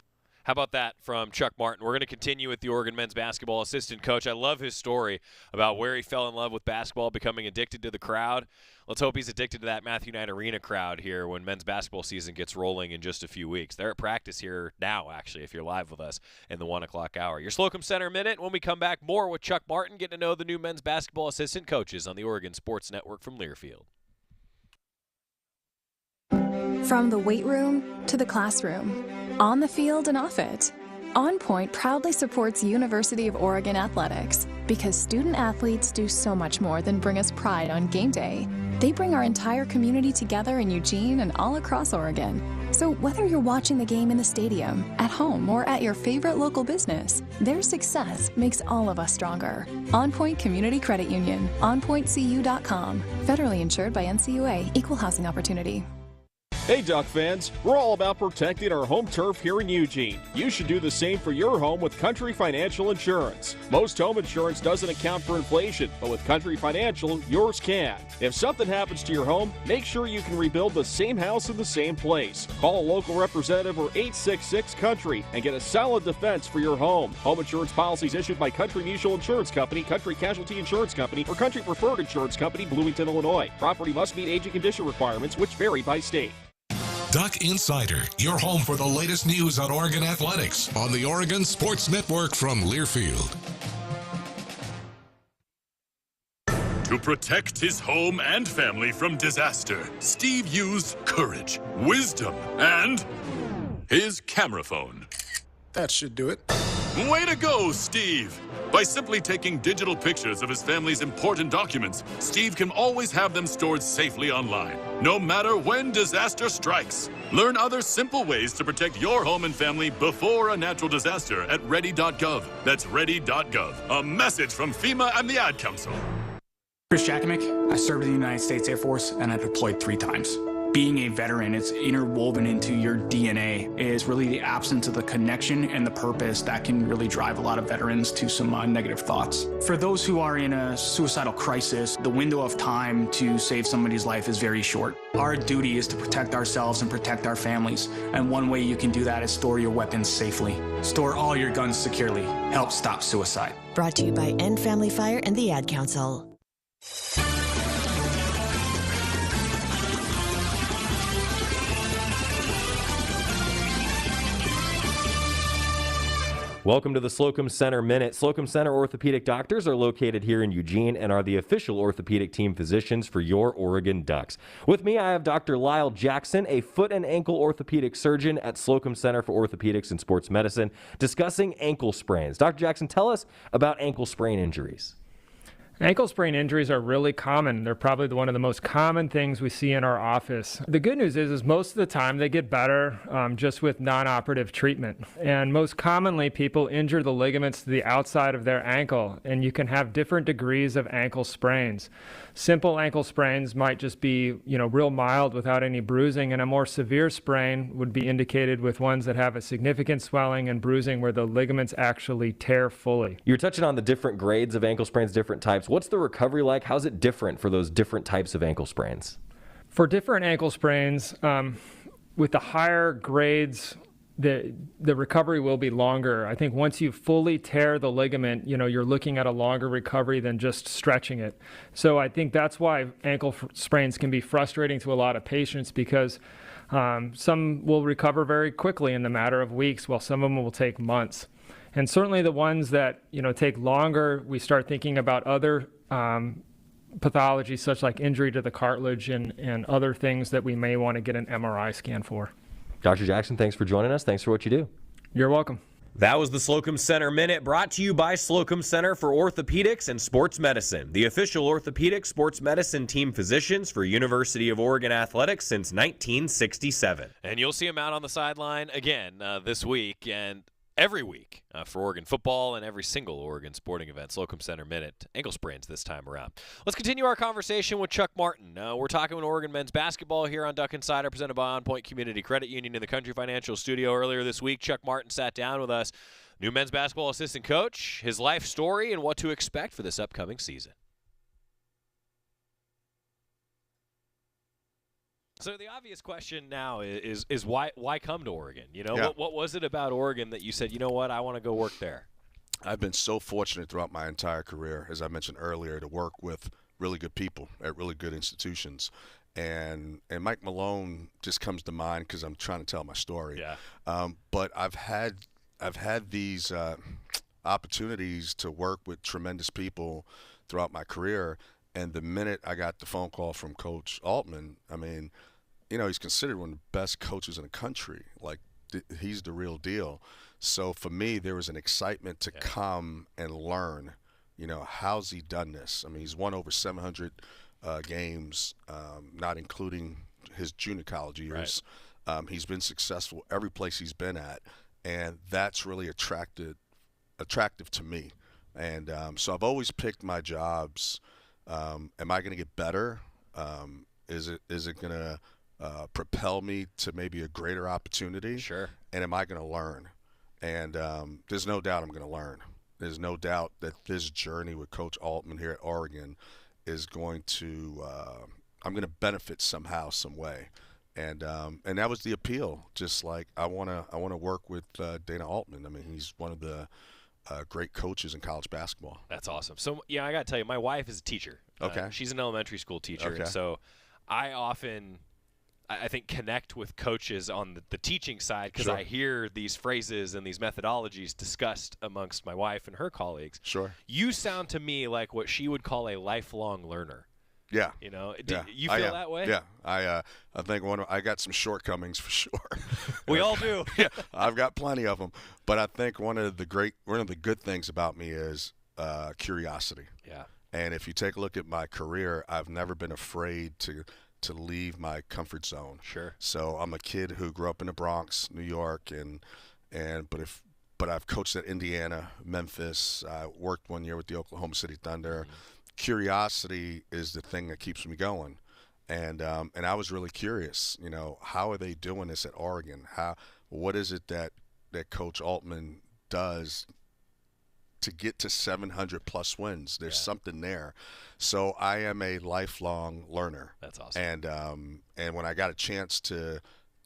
How about that from Chuck Martin? We're going to continue with the Oregon men's basketball assistant coach. I love his story about where he fell in love with basketball, becoming addicted to the crowd. Let's hope he's addicted to that Matthew Knight Arena crowd here when men's basketball season gets rolling in just a few weeks. They're at practice here now, actually, if you're live with us in the 1 o'clock hour. Your Slocum Center Minute. When we come back, more with Chuck Martin, getting to know the new men's basketball assistant coaches on the Oregon Sports Network from Learfield. From the weight room to the classroom, on the field and off it, On Point proudly supports University of Oregon athletics because student athletes do so much more than bring us pride on game day. They bring our entire community together in Eugene and all across Oregon. So whether you're watching the game in the stadium, at home, or at your favorite local business, their success makes all of us stronger. On Point Community Credit Union, onpointcu.com. Federally insured by NCUA, Equal Housing Opportunity. Hey Duck fans, we're all about protecting our home turf here in Eugene. You should do the same for your home with Country Financial Insurance. Most home insurance doesn't account for inflation, but with Country Financial, yours can. If something happens to your home, make sure you can rebuild the same house in the same place. Call a local representative or 866-COUNTRY and get a solid defense for your home. Home insurance policies issued by Country Mutual Insurance Company, Country Casualty Insurance Company, or Country Preferred Insurance Company, Bloomington, Illinois. Property must meet age and condition requirements, which vary by state. Duck Insider, your home for the latest news on Oregon athletics on the Oregon Sports Network from Learfield. To protect his home and family from disaster, Steve used courage, wisdom, and his camera phone. That should do it. Way to go, Steve! By simply taking digital pictures of his family's important documents, Steve can always have them stored safely online, no matter when disaster strikes. Learn other simple ways to protect your home and family before a natural disaster at ready.gov. That's ready.gov. A message from FEMA and the Ad Council. Chris Jakimick, I served in the United States Air Force and I deployed 3 times. Being a veteran, it's interwoven into your DNA, is really the absence of the connection and the purpose that can really drive a lot of veterans to some negative thoughts. For those who are in a suicidal crisis, the window of time to save somebody's life is very short. Our duty is to protect ourselves and protect our families, and one way you can do that is store your weapons safely. Store all your guns securely. Help stop suicide. Brought to you by End Family Fire and the Ad Council. Welcome to the Slocum Center Minute. Slocum Center orthopedic doctors are located here in Eugene and are the official orthopedic team physicians for your Oregon Ducks. With me, I have Dr. Lyle Jackson, a foot and ankle orthopedic surgeon at Slocum Center for Orthopedics and Sports Medicine, discussing ankle sprains. Dr. Jackson, tell us about ankle sprain injuries. Ankle sprain injuries are really common. They're probably one of the most common things we see in our office. The good news is most of the time they get better just with non-operative treatment. And most commonly, people injure the ligaments to the outside of their ankle, and you can have different degrees of ankle sprains. Simple ankle sprains might just be, real mild without any bruising, and a more severe sprain would be indicated with ones that have a significant swelling and bruising where the ligaments actually tear fully. You're touching on the different grades of ankle sprains, different types. What's the recovery like? How's it different for those different types of ankle sprains? For different ankle sprains, with the higher grades, the recovery will be longer. I think once you fully tear the ligament, you're looking at a longer recovery than just stretching it. So I think that's why ankle sprains can be frustrating to a lot of patients, because some will recover very quickly in the matter of weeks, while some of them will take months. And certainly the ones that take longer, we start thinking about other pathologies such like injury to the cartilage and other things that we may want to get an MRI scan for. Dr. Jackson, thanks for joining us. Thanks for what you do. You're welcome. That was the Slocum Center Minute, brought to you by Slocum Center for Orthopedics and Sports Medicine, the official orthopedic sports medicine team physicians for University of Oregon athletics since 1967. And you'll see them out on the sideline again this week and every week for Oregon football and every single Oregon sporting event. Slocum Center Minute, ankle sprains this time around. Let's continue our conversation with Chuck Martin. We're talking with Oregon men's basketball here on Duck Insider, presented by On Point Community Credit Union in the Country Financial Studio. Earlier this week, Chuck Martin sat down with us, new men's basketball assistant coach, his life story, and what to expect for this upcoming season. So the obvious question now is why come to Oregon? You know, Yeah. what was it about Oregon that you said, you know what, I want to go work there? I've been so fortunate throughout my entire career, as I mentioned earlier, to work with really good people at really good institutions. And Mike Malone just comes to mind because I'm trying to tell my story. Yeah. But I've had these opportunities to work with tremendous people throughout my career. And the minute I got the phone call from Coach Altman, I mean, you know, he's considered one of the best coaches in the country. Like, he's the real deal. So for me, there was an excitement to come and learn, you know, how's he done this? I mean, he's won over 700 games, not including his junior college years. Right. He's been successful every place he's been at, and that's really attractive to me. And so I've always picked my jobs. Am I going to get better? Is it going to propel me to maybe a greater opportunity? Sure. And am I going to learn? And there's no doubt I'm going to learn. There's no doubt that this journey with Coach Altman here at Oregon is going to I'm going to benefit somehow, some way. And that was the appeal. Just like I want to work with Dana Altman. I mean, he's one of the great coaches in college basketball. That's awesome. So, yeah, I got to tell you, my wife is a teacher. Okay. She's an elementary school teacher. Okay. And so I often, I think, connect with coaches on the teaching side because Sure. I hear these phrases and these methodologies discussed amongst my wife and her colleagues. Sure. You sound to me like what she would call a lifelong learner. Yeah. You know, Yeah. you feel that way? Yeah. I think I got some shortcomings for sure. We all do. Yeah, I've got plenty of them. But I think one of the good things about me is curiosity. Yeah. And if you take a look at my career, I've never been afraid to leave my comfort zone. Sure. So I'm a kid who grew up in the Bronx, New York, but I've coached at Indiana, Memphis. I worked 1 year with the Oklahoma City Thunder. Mm-hmm. Curiosity is the thing that keeps me going. And I was really curious, you know, how are they doing this at Oregon? What is it that Coach Altman does to get to 700 plus wins? There's something there. So I am a lifelong learner. That's awesome. And when I got a chance to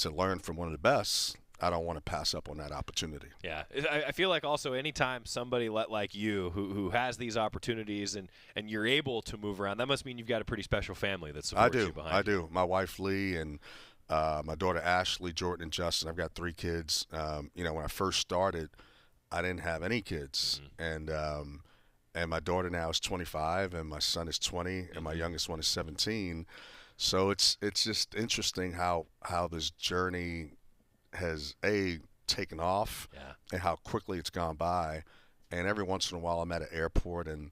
learn from one of the best, I don't want to pass up on that opportunity. Yeah. I feel like also anytime somebody like you who has these opportunities and you're able to move around, that must mean you've got a pretty special family that supports you behind you. I do. My wife, Lee, and my daughter, Ashley, Jordan, and Justin. I've got 3 kids. You know, when I first started, I didn't have any kids. Mm-hmm. And my daughter now is 25, and my son is 20, and my youngest one is 17. So it's just interesting how this journey has taken off and how quickly it's gone by. And every once in a while I'm at an airport and,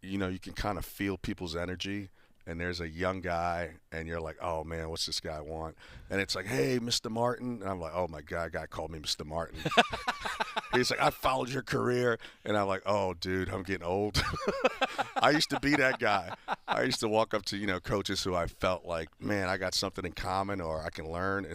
you know, you can kind of feel people's energy. And there's a young guy, and you're like, oh, man, what's this guy want? And it's like, hey, Mr. Martin. And I'm like, oh, my God, a guy called me Mr. Martin. He's like, I followed your career. And I'm like, oh, dude, I'm getting old. I used to be that guy. I used to walk up to, you know, coaches who I felt like, man, I got something in common or I can learn.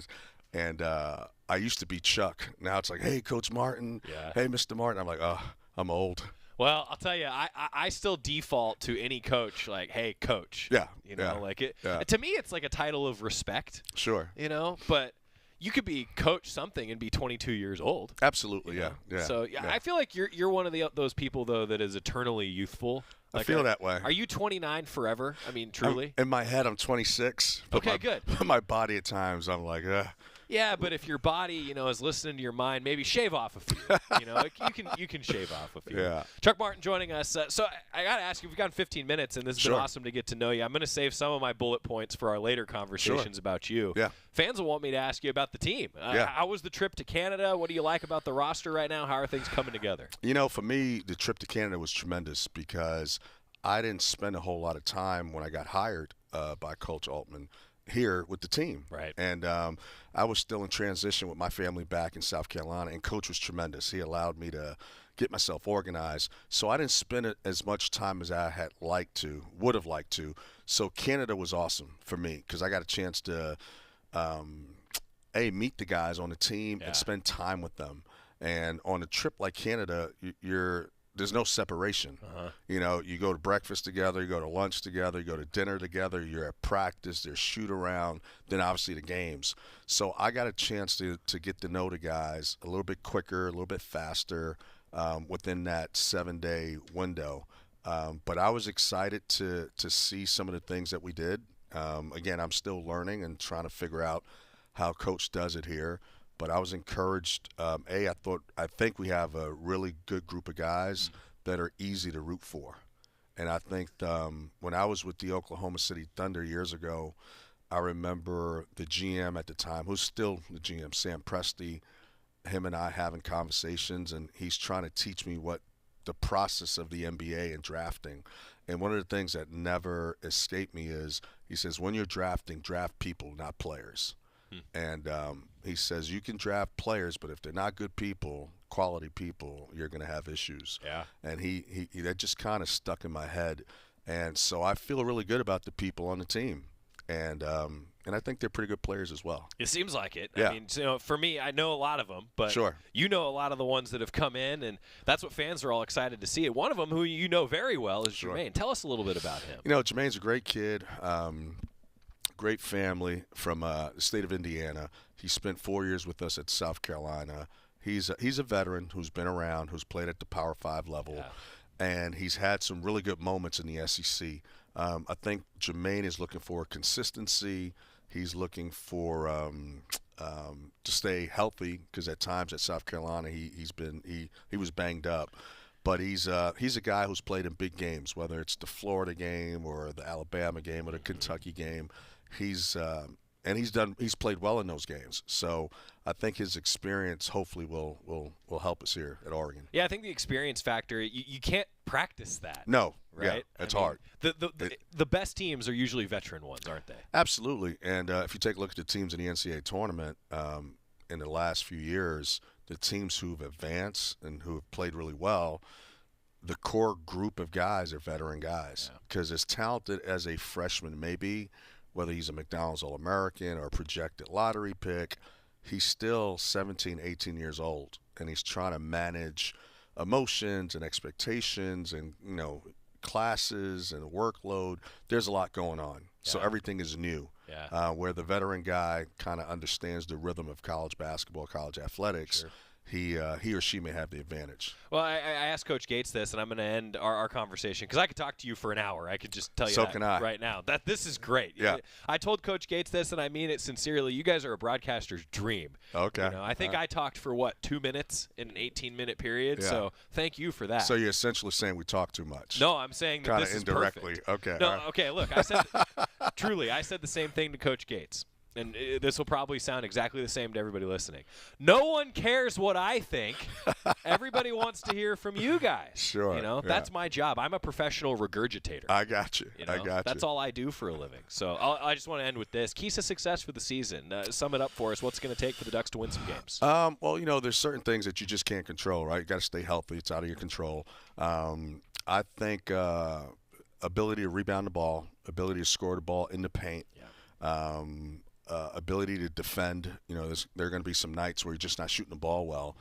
And I used to be Chuck. Now it's like, hey, Coach Martin. Yeah. Hey, Mr. Martin. I'm like, oh, I'm old. Well, I'll tell you, I still default to any coach like, hey, coach. Yeah. You know, like it. Yeah. To me, it's like a title of respect. Sure. You know, but you could be coach something and be 22 years old. Absolutely, you know? yeah. So I feel like you're one of those people though that is eternally youthful. Like, I feel that way. Are you 29 forever? I mean, truly. In my head, I'm 26. But okay, good. My body at times, I'm like, Yeah, but if your body, you know, is listening to your mind, maybe shave off a few. You know, you can shave off a few. Yeah. Chuck Martin joining us. So I got to ask you, we've got 15 minutes, and this has been awesome to get to know you. I'm going to save some of my bullet points for our later conversations about you. Yeah. Fans will want me to ask you about the team. How was the trip to Canada? What do you like about the roster right now? How are things coming together? You know, for me, the trip to Canada was tremendous because I didn't spend a whole lot of time when I got hired by Coach Altman here with the team. Right. And I was still in transition with my family back in South Carolina, and Coach was tremendous. He allowed me to get myself organized. So I didn't spend as much time as I would have liked to. So Canada was awesome for me because I got a chance to, meet the guys on the team and spend time with them. And on a trip like Canada, there's no separation. You know, you go to breakfast together, you go to lunch together, you go to dinner together, you're at practice, there's shoot around, then obviously the games. So I got a chance to get to know the guys a little bit quicker, a little bit faster within that 7-day window. But I was excited to see some of the things that we did. Again, I'm still learning and trying to figure out how Coach does it here. But I was encouraged. I think we have a really good group of guys that are easy to root for. And I think when I was with the Oklahoma City Thunder years ago, I remember the GM at the time, who's still the GM, Sam Presti, him and I having conversations, and he's trying to teach me what the process of the NBA and drafting. And one of the things that never escaped me is he says, when you're drafting, draft people, not players. And he says you can draft players, but if they're not good people, quality people, you're going to have issues. Yeah. And he that just kind of stuck in my head. And so I feel really good about the people on the team. And I think they're pretty good players as well. It seems like it. Yeah. I mean, you know, for me, I know a lot of them, but Sure. you know a lot of the ones that have come in, and that's what fans are all excited to see. And one of them, who you know very well, is Sure. Jermaine. Tell us a little bit about him. You know, Jermaine's a great kid. Great family from the state of Indiana. He spent 4 years with us at South Carolina. He's a veteran who's been around, who's played at the Power 5 level, and he's had some really good moments in the SEC. I think Jermaine is looking for consistency. He's looking for to stay healthy, because at times at South Carolina he was banged up. But he's a guy who's played in big games, whether it's the Florida game or the Alabama game or the Kentucky game. He's played well in those games. So I think his experience hopefully will help us here at Oregon. Yeah, I think the experience factor, you can't practice that. No, right? Yeah, it's hard. The best teams are usually veteran ones, aren't they? Absolutely. And if you take a look at the teams in the NCAA tournament in the last few years, the teams who've advanced and who have played really well, the core group of guys are veteran guys. Because as talented as a freshman may be, whether he's a McDonald's All-American or a projected lottery pick, he's still 17, 18 years old, and he's trying to manage emotions and expectations and, you know, classes and workload. There's a lot going on. So everything is new. Where the veteran guy kind of understands the rhythm of college basketball, college athletics, he or she may have the advantage. Well, I asked Coach Gates this, and I'm going to end our conversation, because I could talk to you for an hour. I could just tell you So that can I. right now. This is great. Yeah. I told Coach Gates this, and I mean it sincerely. You guys are a broadcaster's dream. Okay. You know, I think I talked for, 2 minutes in an 18-minute period, Yeah. so thank you for that. So you're essentially saying we talk too much. No, I'm saying that this is indirectly. perfect. Okay. No, okay, look, I said truly, I said the same thing to Coach Gates. And this will probably sound exactly the same to everybody listening. No one cares what I think. Everybody wants to hear from you guys. Sure. You know, yeah. that's my job. I'm a professional regurgitator. I got you. You know? I got you. That's all I do for a living. So I just want to end with this. Keys to success for the season. Sum it up for us. What's it going to take for the Ducks to win some games? Well, you know, there's certain things that you just can't control, right? You got to stay healthy. It's out of your control. I think ability to rebound the ball, ability to score the ball in the paint. Yeah. Ability to defend. You know, there are going to be some nights where you're just not shooting the ball well.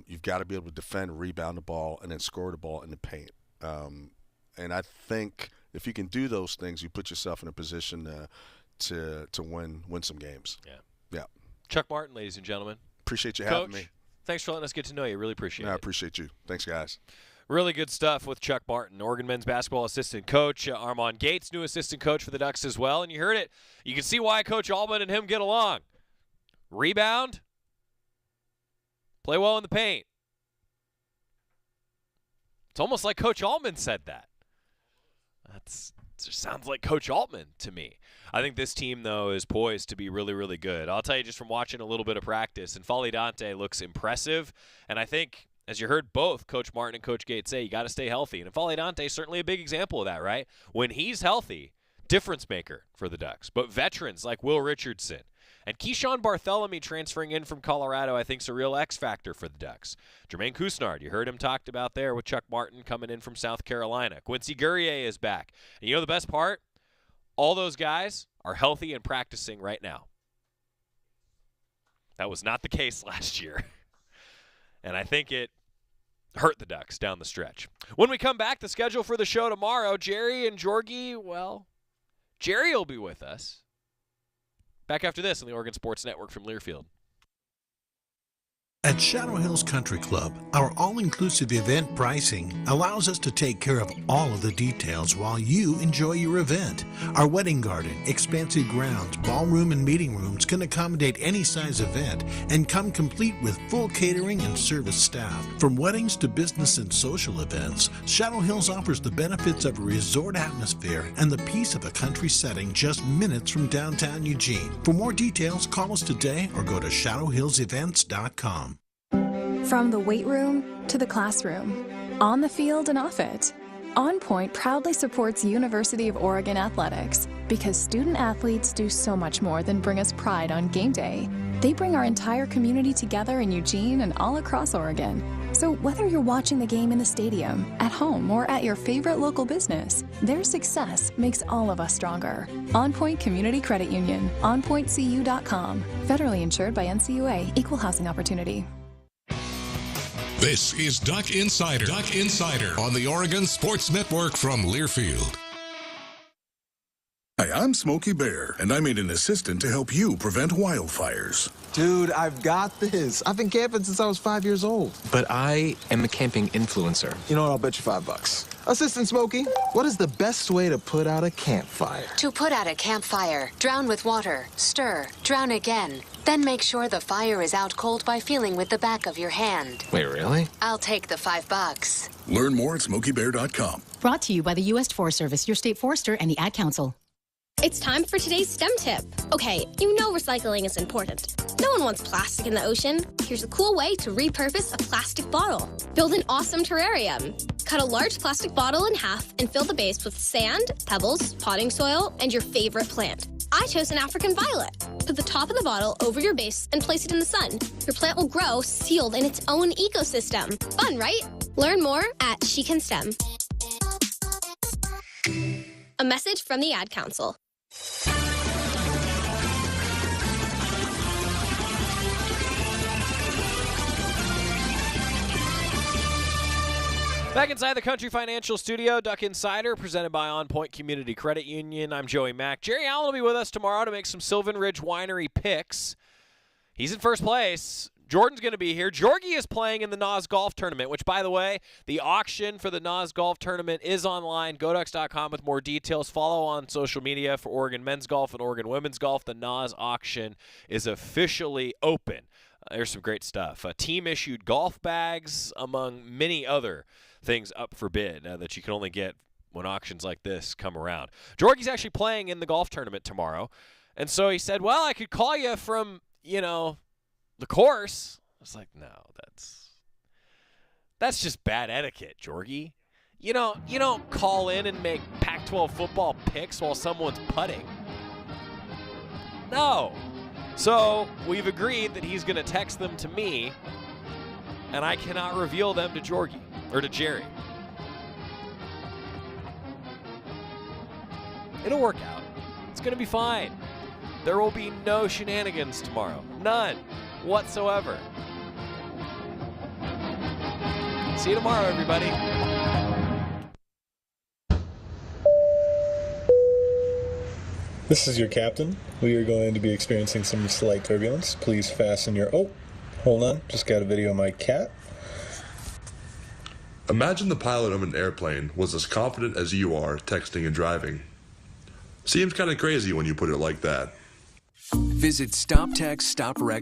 You've got to be able to defend, rebound the ball, and then score the ball in the paint. And I think if you can do those things, you put yourself in a position to win some games. Yeah. Chuck Martin, ladies and gentlemen. Appreciate you Coach, having me. Thanks for letting us get to know you. Really appreciate it. I appreciate you. Thanks, guys. Really good stuff with Chuck Martin, Oregon men's basketball assistant coach. Armon Gates, new assistant coach for the Ducks as well. And you heard it. You can see why Coach Allman and him get along. Rebound. Play well in the paint. It's almost like Coach Allman said that. It just sounds like Coach Altman to me. I think this team, though, is poised to be really, really good. I'll tell you just from watching a little bit of practice, and Fali Dante looks impressive. And I think, as you heard both Coach Martin and Coach Gates say, you got to stay healthy. And Fali Dante is certainly a big example of that, right? When he's healthy, difference maker for the Ducks. But veterans like Will Richardson and Keyshawn Bartholomew transferring in from Colorado, I think, is a real X factor for the Ducks. Jermaine Couisnard, you heard him talked about there with Chuck Martin coming in from South Carolina. Quincy Guerrier is back. And you know the best part? All those guys are healthy and practicing right now. That was not the case last year. And I think it hurt the Ducks down the stretch. When we come back, the schedule for the show tomorrow, Jerry and Jorgie, well, Jerry will be with us. Back after this on the Oregon Sports Network from Learfield. At Shadow Hills Country Club, our all-inclusive event pricing allows us to take care of all of the details while you enjoy your event. Our wedding garden, expansive grounds, ballroom, and meeting rooms can accommodate any size event and come complete with full catering and service staff. From weddings to business and social events, Shadow Hills offers the benefits of a resort atmosphere and the peace of a country setting just minutes from downtown Eugene. For more details, call us today or go to shadowhillsevents.com. From the weight room to the classroom, on the field and off it, On Point proudly supports University of Oregon athletics because student athletes do so much more than bring us pride on game day. They bring our entire community together in Eugene and all across Oregon. So whether you're watching the game in the stadium, at home, or at your favorite local business, their success makes all of us stronger. On Point Community Credit Union, onpointcu.com. Federally insured by NCUA, Equal Housing Opportunity. This is Duck Insider. Duck Insider on the Oregon Sports Network from Learfield. Hi, I'm Smokey Bear, and I made an assistant to help you prevent wildfires. Dude, I've got this. I've been camping since I was 5 years old. But I am a camping influencer. You know what? I'll bet you $5. Assistant Smokey, what is the best way to put out a campfire? To put out a campfire, drown with water, stir, drown again. Then make sure the fire is out cold by feeling with the back of your hand. Wait, really? I'll take the $5. Learn more at SmokeyBear.com. Brought to you by the U.S. Forest Service, your state forester, and the Ad Council. It's time for today's STEM tip. Okay, you know recycling is important. No one wants plastic in the ocean. Here's a cool way to repurpose a plastic bottle. Build an awesome terrarium. Cut a large plastic bottle in half and fill the base with sand, pebbles, potting soil, and your favorite plant. I chose an African violet. Put the top of the bottle over your base and place it in the sun. Your plant will grow sealed in its own ecosystem. Fun, right? Learn more at She Can STEM. A message from the Ad Council. Back inside the Country Financial Studio, Duck Insider, presented by On Point Community Credit Union. I'm Joey Mack. Jerry Allen will be with us tomorrow to make some Sylvan Ridge Winery picks. He's in first place. Jordan's going to be here. Jorgie is playing in the NOS Golf Tournament, which, by the way, the auction for the NOS Golf Tournament is online. GoDucks.com with more details. Follow on social media for Oregon Men's Golf and Oregon Women's Golf. The NOS auction is officially open. There's some great stuff. Team-issued golf bags, among many other things up for bid that you can only get when auctions like this come around. Jorgie's actually playing in the golf tournament tomorrow. And so he said, well, I could call you from, the course. I was like, no, that's just bad etiquette, Jorgie. You don't call in and make Pac-12 football picks while someone's putting. No. So we've agreed that he's going to text them to me, and I cannot reveal them to Jorgie or to Jerry. It'll work out. It's going to be fine. There will be no shenanigans tomorrow. None whatsoever. See you tomorrow, everybody. This is your captain. We are going to be experiencing some slight turbulence. Please fasten your... Oh, hold on. Just got a video of my cat. Imagine the pilot of an airplane was as confident as you are texting and driving. Seems kind of crazy when you put it like that. Visit StopTextStopWreck